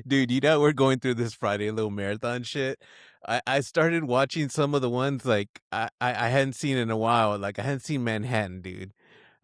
Dude, you know we're going through this Friday little marathon shit. I started watching some of the ones like I hadn't seen in a while. Like I hadn't seen Manhattan, dude.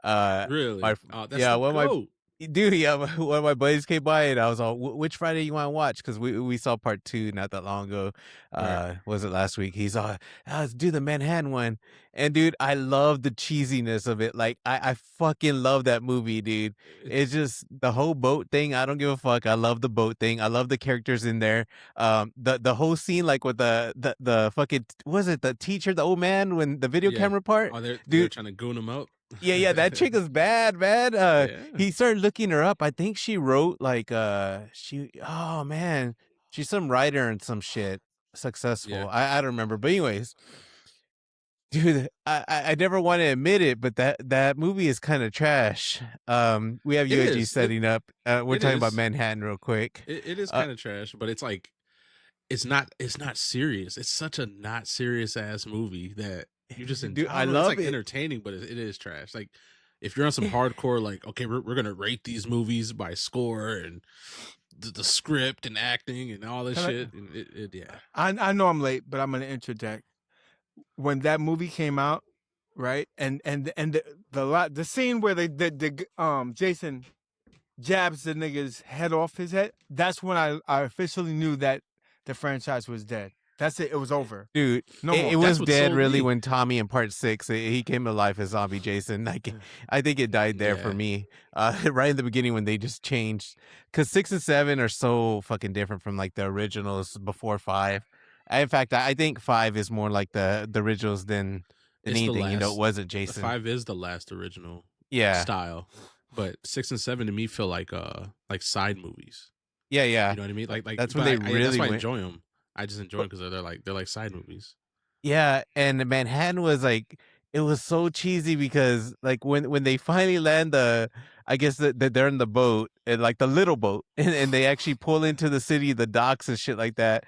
My Really? Oh, that's yeah, the one of my goat. dude, yeah, one of my buddies came by and I was all, Which Friday you want to watch?" Because we saw part two not that long ago. Right. Was it last week? He's all, let's do the Manhattan one. And dude, I love the cheesiness of it. Like I fucking love that movie, dude. It's just the whole boat thing. I don't give a fuck. I love the boat thing. I love the characters in there. The whole scene, like with the fucking, was it the teacher, the old man, when the video Yeah. camera part, Oh, they're dude. trying to goon him out. Yeah, that chick is bad, man. Yeah. He started looking her up. I think she wrote like oh man, she's some writer and some shit. Yeah. Successful. I don't remember, but anyways, dude, I never want to admit it, but that movie is kind of trash. We have It UAG is. setting up. We're It talking about is. Manhattan real quick. It is Uh, kind of trash, but it's like it's not serious. It's such a not serious ass movie that you just dude, I I don't know. It's love like it. entertaining, but it is trash. Like if you're on some hardcore, like okay, we're gonna rate these movies by score and the script and acting and all this Can I- shit. And yeah, I know I'm late, but I'm gonna interject. When that movie came out, right, and the scene where Jason jabs the nigga's head off his head, that's when I officially knew that the franchise was dead. That's it. It was over. Dude, No more. it That's was what dead sold really me. when Tommy in part 6 he came to life as zombie Jason. Like I think it died there for Yeah. me. Right in the beginning when they just changed, because 6 and 7 are so fucking different from like the originals before 5. In fact, I think 5 is more like the originals than It's the anything. You know, it last. wasn't The Jason. 5 is the last original Yeah, style, but 6 and 7 to me feel like side movies. yeah. You know what I mean? Like That's but when they really that's why I went. enjoy them. I just enjoy them because they're like side movies. Yeah, and Manhattan was like, it was so cheesy because like when they finally land I guess that they're in the boat and like the little boat and they actually pull into the city, the docks and shit like that.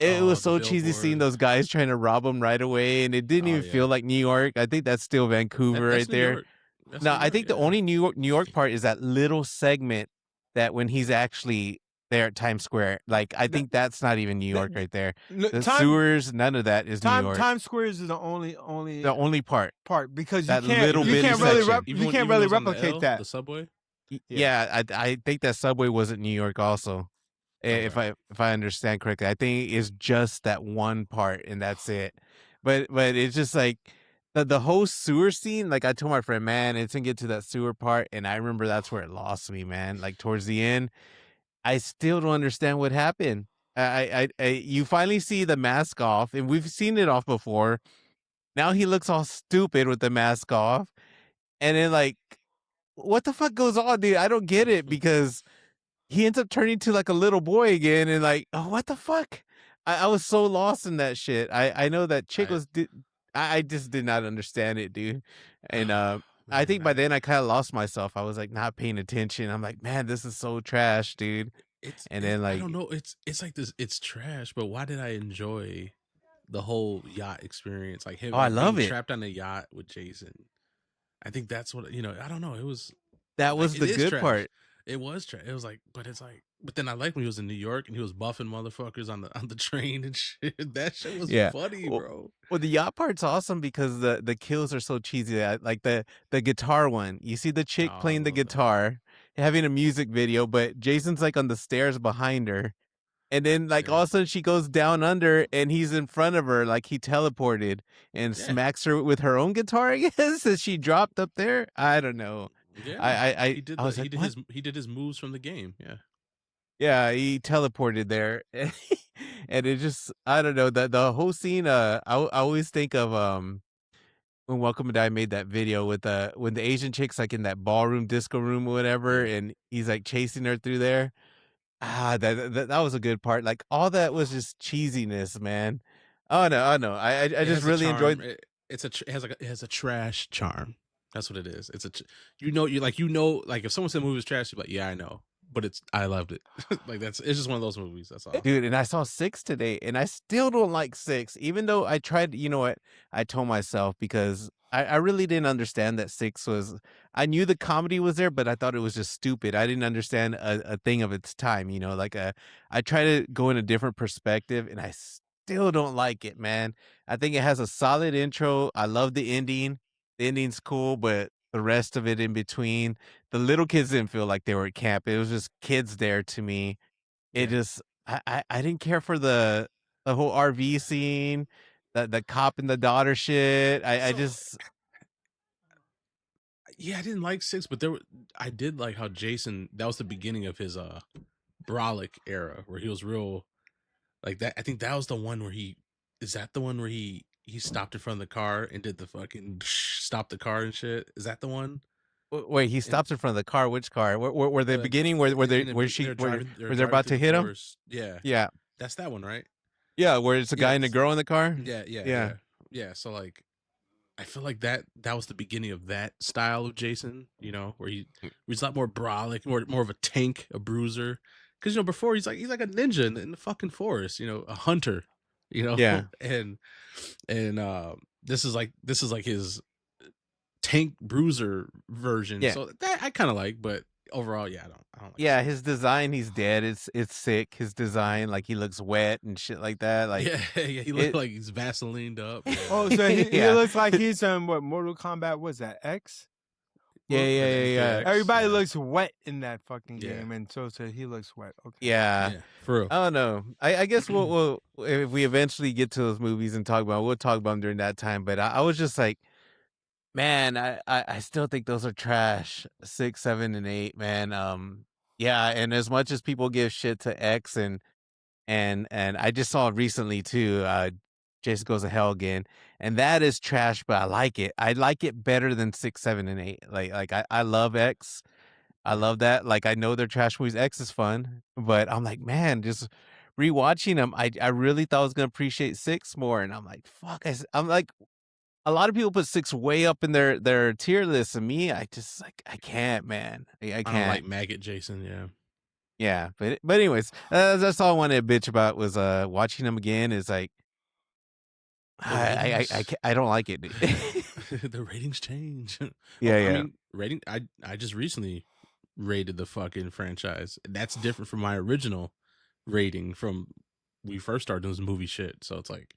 It Oh, was the so cheesy seeing billboard. those guys trying to rob them right away, and it didn't Oh even feel yeah, like New York. I think that's still Vancouver that's right New there. York. That's No, New I York. think the Yeah. only New York part is that little segment that when he's actually there at Times Square. Like I think that's not even New York right there. The sewers, none of that is New York. Times Square is the only The only part because that you can't little bitty really section. you can't really replicate that. The subway. Yeah, I think that subway wasn't New York also. If Okay. I understand correctly, I think it's just that one part and that's it. But it's just like the whole sewer scene. Like I told my friend, man, it didn't get to that sewer part, and I remember that's where it lost me, man. Like towards the end, I still don't understand what happened. You finally see the mask off, and we've seen it off before. Now he looks all stupid with the mask off, and then like, what the fuck goes on, dude? I don't get it because he ends up turning to like a little boy again, and like, oh, what the fuck? I was so lost in that shit. I know that chick was. I just did not understand it, dude. And I think by then I kind of lost myself. I was like not paying attention. I'm like, man, this is so trash, dude. And then I like, don't know. It's like this. It's trash. But why did I enjoy the whole yacht experience? Like him, oh, I like love being it. trapped on a yacht with Jason. I think that's what I don't know. It was That like, was it the is good trash. part. It was trash. It was like, but it's like, but then I like when he was in New York and he was buffing motherfuckers on the train and shit. That shit was Yeah. funny, bro. Well, the yacht part's awesome because the kills are so cheesy. Like the guitar one. You see the chick Oh, I playing the love that. guitar, having a music video, but Jason's like on the stairs behind her. And then like all of a sudden she goes down under and he's in front of her like he teleported and smacks her with her own guitar, I guess, as she dropped up there. I don't know. Yeah. He He did his moves from the game. Yeah. Yeah, he teleported there. And it just, I don't know, the whole scene, I always think of when Welcome to Die made that video with when the Asian chick's like in that ballroom disco room or whatever, and he's like chasing her through there. That was a good part. Like all that was just cheesiness, man. Oh no, I know. I just really enjoyed. It has a trash charm. That's what it is. It's like if someone said the movie was trash, you're like, yeah, I know, but I loved it. Like it's just one of those movies. That's all, dude. And I saw 6 today, and I still don't like 6, even though I tried. You know what? I told myself because I really didn't understand that 6 was I knew the comedy was there, but I thought it was just stupid. I didn't understand a thing of its time, you know, like, I try to go in a different perspective, and I still don't like it, man. I think it has a solid intro. I love the ending. The ending's cool, but the rest of it in between, the little kids didn't feel like they were at camp. It was just kids there to me. It Yeah. just I didn't care for the whole RV scene, the cop and the daughter shit. I So just yeah, I didn't like 6, but I did like how Jason, that was the beginning of his brolic era where he was real like that. I think that was the one where is that the one where he stopped in front of the car and did the fucking stop the car and shit. Is that the one? wait, he And stops in front of the car. Which car? Where the beginning where they where she they're where they're driving about through to the hit him? forest. Yeah. Yeah. That's that one, right? Yeah, where it's a guy and a Yes. girl in the car? Yeah, yeah, Yeah. yeah. Yeah, so like I feel like that was the beginning of that style of Jason, where he's a lot more brolic, more of a tank, a bruiser. Because before he's like a ninja in the fucking forest, a hunter, Yeah. and this is like his tank bruiser version. Yeah. So that I kind of like, but overall, yeah, I don't like Yeah, six. his design, he's dead. It's sick. His design, like he looks wet and shit like that. Like Yeah, yeah, he looked it like he's Vaselined up. Yeah, Oh, so he Yeah. looks like he's on what Mortal Kombat was that X? Yeah, Well, yeah, yeah, the yeah, yeah. MKX. everybody Yeah, looks wet in that fucking yeah, game, and so he looks wet. Okay. Yeah. yeah, for real. I don't know. I guess we'll if we eventually get to those movies and talk about, we'll talk about them during that time. But I was just like, man, I still think those are trash. 6, 7, and 8, man. Yeah, and as much as people give shit to X and I just saw recently too, Jason Goes to Hell Again, and that is trash, but I like it. I like it better than 6, 7, and 8. Like I love X. I Yeah. love that. Like I know they're trash movies. X is fun, but I'm like, man, just rewatching them, I really thought I was gonna appreciate 6 more, and I'm like, fuck. I'm like, a lot of people put 6 way up in their tier list, and me, I just like I can't, man. I I don't can't. like maggot Jason. Yeah. Yeah, but anyways, that's all I wanted to bitch about was watching them again. Is like The ratings. I don't like it. The ratings change. Well, Yeah, I yeah, mean, I just recently rated the fucking franchise. That's different from my original rating from we first started doing this movie shit. So it's like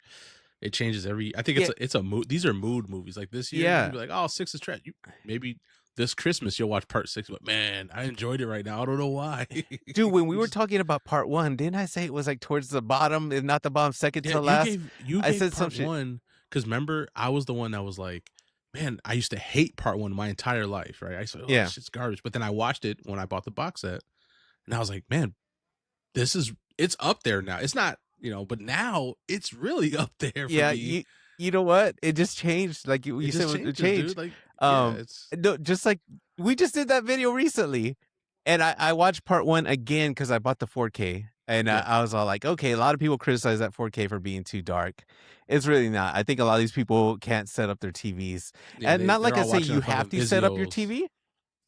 it changes every. I think yeah, it's a mood. These are mood movies. Like this year, you yeah. can be like, oh, 6 is trash. Maybe this Christmas you'll watch part 6, but man, I enjoyed it right now. I don't know why. Dude, when we You were just- talking about part 1, didn't I say it was like towards the bottom, if not the bottom, second Yeah, to last? you I gave said some part shit. 1 because remember I was the one that was like, man, I used to hate part 1 my entire life, right? I said, oh, Yeah, this shit's garbage. But then I watched it when I bought the box set, and I was like, man, it's up there now. It's not, but now it's really up there for yeah. me. You know what? It just changed. Like you It said, just it changes, changed. dude. Like, yeah, Um, it's no, just like we just did that video recently, and I watched part 1 again because I bought the 4K, and yeah, I was all like, okay, a lot of people criticize that 4K for being too dark. It's really not. I think a lot of these people can't set up their TVs, yeah. and not They're like I all say watching you in front have of to set up your Vizios. TV.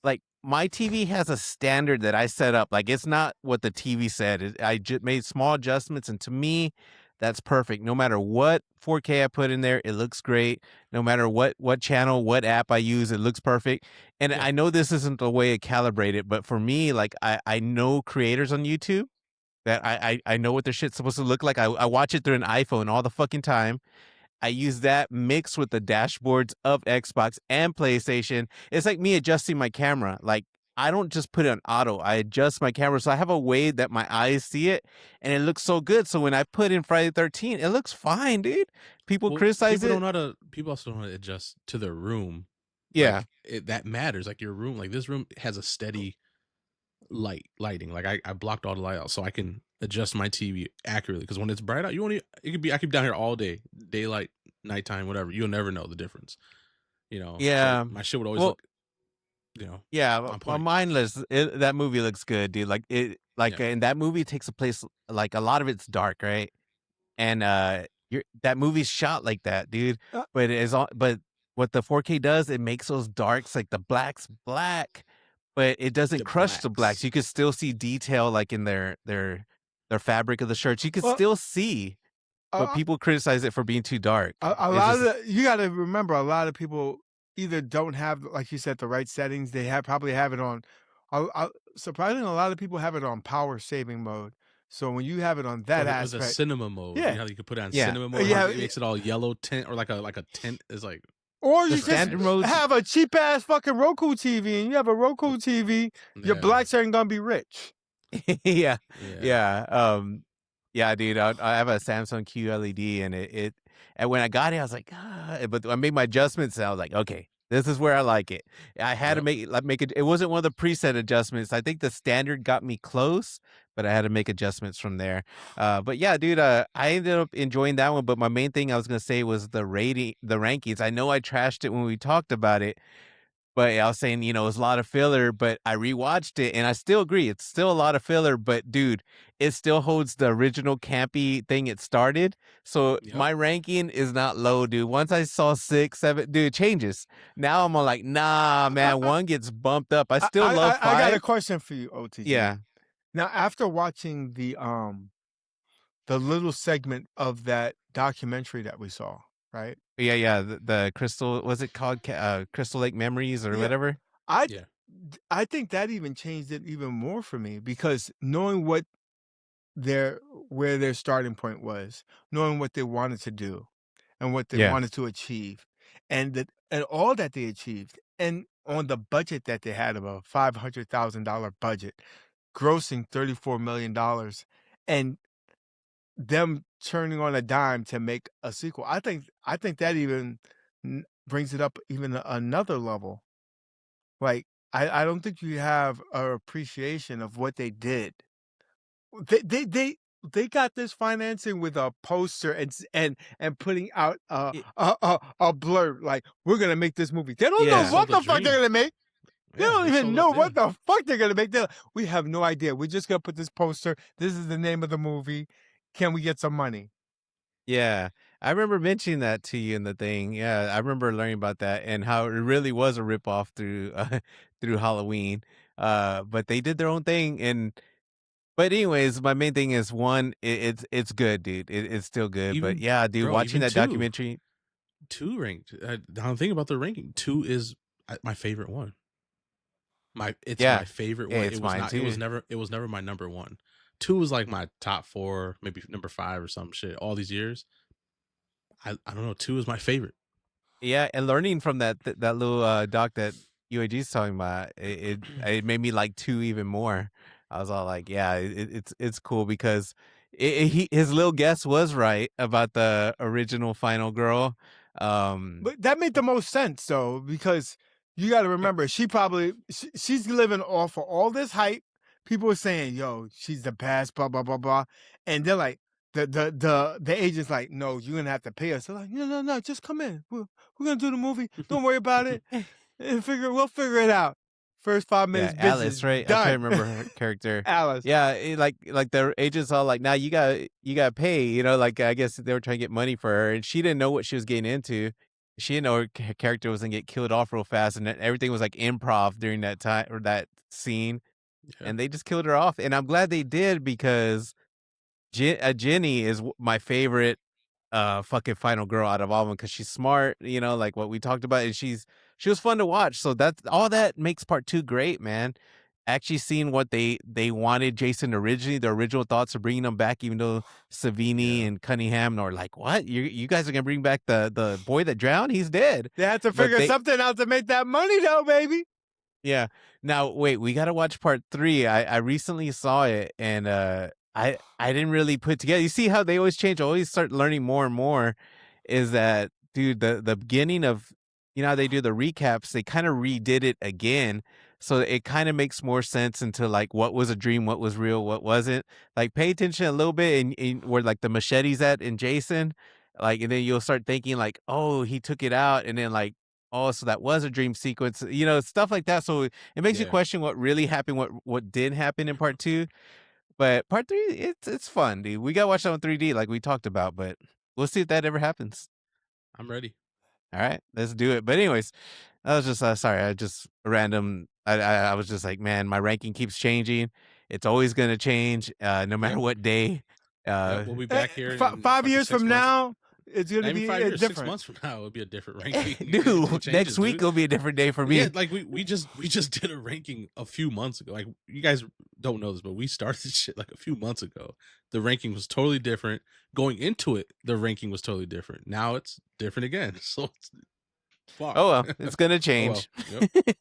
Like my TV has a standard that I set up. Like it's not what the TV said. I just made small adjustments, and to me, that's perfect. No matter what 4K I put in there, it looks great. No matter what channel, what app I use, it looks perfect. And Yeah, I know this isn't the way it calibrated, but for me, like I know creators on YouTube that I know what their shit's supposed to look like. I watch it through an iPhone all the fucking time. I use that mixed with the dashboards of Xbox and PlayStation. It's like me adjusting my camera. Like I don't just put it on auto. I adjust my camera so I have a way that my eyes see it and it looks so good. So when I put in Friday the 13th, it looks fine, dude. People well, criticize it. people also don't know how to adjust to their room. Yeah. Like that matters. Like your room, like this room has a steady lighting. Like I blocked all the light out so I can adjust my TV accurately. Because when it's bright out, I could be down here all day, daylight, nighttime, whatever. You'll never know the difference. So Yeah. my shit would always Well, look, yeah, on well, point. mindless. That movie looks good, dude. Like Yeah, in that movie takes a place like a lot of it's dark, right? And that movie's shot like that, dude. Uh, But what the 4K does, it makes those darks like the blacks black, but it doesn't the crush the blacks. blacks. You can still see detail like in their fabric of the shirts. You can well, still see. but uh, people criticize it for being too dark. a It's lot of just you got to remember, a lot of people either don't have, like you said, the right settings. They have probably have it on. Surprisingly, a lot of people have it on power saving mode. So when you have it on that Or the aspect, cinema mode. You yeah, know how you can put it on yeah. cinema mode, how yeah, it makes it all yellow tint or like a tint is like or The you just standard ridiculous. modes, have a cheap ass fucking Roku TV, and you have a Roku TV. Your Yeah. blacks ain't gonna be rich. yeah, Yeah. yeah, yeah, dude. I have a Samsung QLED, and and when I got it, I was like, ah, but I made my adjustments, and I was like, okay, this is where I like it. I had to Yep. make it. It wasn't one of the preset adjustments. I think the standard got me close, but I had to make adjustments from there. But yeah, dude, I ended up enjoying that one. But my main thing I was gonna say was the rankings. I know I trashed it when we talked about it, but I was saying, it's a lot of filler, but I rewatched it and I still agree. It's still a lot of filler, but dude, it still holds the original campy thing it started. So Yep. my ranking is not low, dude. Once I saw 6, 7, dude, it changes. Now I'm all like, nah, I, man, I, one gets bumped up. I still love I got a 5. question for you, OTG. Yeah. Now, after watching the little segment of that documentary that we saw, right? Yeah, yeah. The Crystal, was it called Crystal Lake Memories or Yeah, whatever? I Yeah. I think that even changed it even more for me because knowing what their where their starting point was, knowing what they wanted to do and what they Yeah. wanted to achieve, and all that they achieved, and on the budget that they had of a $500,000 budget, grossing $34 million, and them turning on a dime to make a sequel. I think that even brings it up even another level. Like I don't think you have an appreciation of what they did. They they they they got this financing with a poster and putting out Y- a blurb like we're gonna make this movie. They don't know They Yeah. what sold a the fuck they're dream. gonna make. They Yeah, don't they even sold it. know Yeah. what the fuck they're gonna make. We have no idea. We're just gonna put this poster. This is the name of the movie. Can we get some money? Yeah, I remember mentioning that to you in the thing. Yeah, I remember learning about that and how it really was a ripoff through through Halloween. But they did their own thing, and but anyways, my main thing is one, it's good, dude. It's still good. But Even yeah, dude, bro, watching even that two. documentary, 2 ranked. I'm thinking about the ranking. 2 is my favorite one. It's yeah, my favorite yeah, one. it's mine too. It was never my number 1. 2 was like my top 4, maybe number 5 or some shit all these years. I don't know, 2 is my favorite. Yeah, and learning from that little doc that UAG's talking about, it made me like 2 even more. I was all like, yeah, it's cool because his little guess was right about the original final girl. Um, But that made the most sense though, because you got to remember she's living off of all this hype. People are saying, "Yo, she's the best," blah blah blah blah, and they're like, the agent's like, "No, you're gonna have to pay us." They're like, "No, no, no, just come in. We're gonna do the movie. Don't worry about it. And we'll figure it out." First 5 minutes, Yeah, bitch Alice, is right? I'm trying done. to remember her character. Alice. Yeah, like the agents all like, "Now you got to pay," like I guess they were trying to get money for her, and she didn't know what she was getting into. She didn't know her character was gonna get killed off real fast, and everything was like improv during that time or that scene, Yeah. and they just killed her off. And I'm glad they did because Jenny is my favorite fucking final girl out of all of them because she's smart, like what we talked about, and she was fun to watch. So that's all that makes part 2 great, man. Actually seeing what they wanted Jason originally, the original thoughts of bringing him back, even though Savini Yeah. and Cunningham are like, what? You guys are gonna bring back the boy that drowned? He's dead. They had to But figure something out to make that money though, baby. yeah. Now wait, we gotta watch part 3. I recently saw it and I didn't really put together. You see how they always change, I always start learning more and more is that dude, the beginning of how they do the recaps, they kind of redid it again. So it kind of makes more sense into like what was a dream, what was real, what wasn't. Like pay attention a little bit in where like the machete's at in Jason. Like and then you'll start thinking like, oh, he took it out, and then like oh, so that was a dream sequence, stuff like that. So it makes you Yeah. question what really happened, what did happen in part 2. But part 3, it's fun, dude. We gotta watch that on 3D like we talked about, but we'll see if that ever happens. I'm ready. All right, let's do it. But anyways, I was just sorry, I just random. I was just like, man, my ranking keeps changing. It's always gonna change, no matter Yep. what day. We'll be back here in 5 fucking years 6 from months. now, it's gonna Maybe be 5 years, 6 different. months from now, it'll be a different ranking. Dude, It changes, next week dude. will be a different day for me. Yeah, like we just did a ranking a few months ago. Like, you guys don't know this, but we started this shit like a few months ago. The ranking was totally different. Going into it, the ranking was totally different. Now it's different again. So it's fuck. Oh well, it's gonna Oh, well. change. Yep.